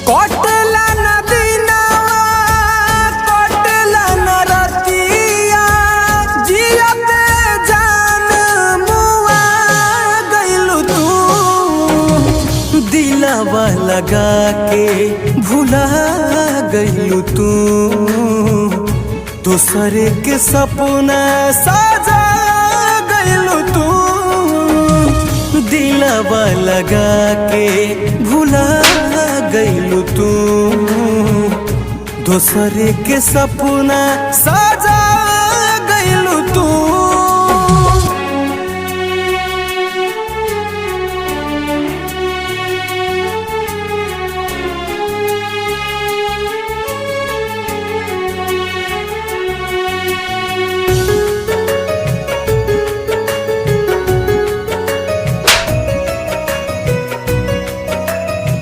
कटला नदीनावा कटला नरतिया जियते जान मुआ गइलू तू दिलवा लगा के भुला गइलू तू दूसरे के सपना साजा गइलू तू दिलवा लगा के भुला गइलू तू दूसरे के सपना सा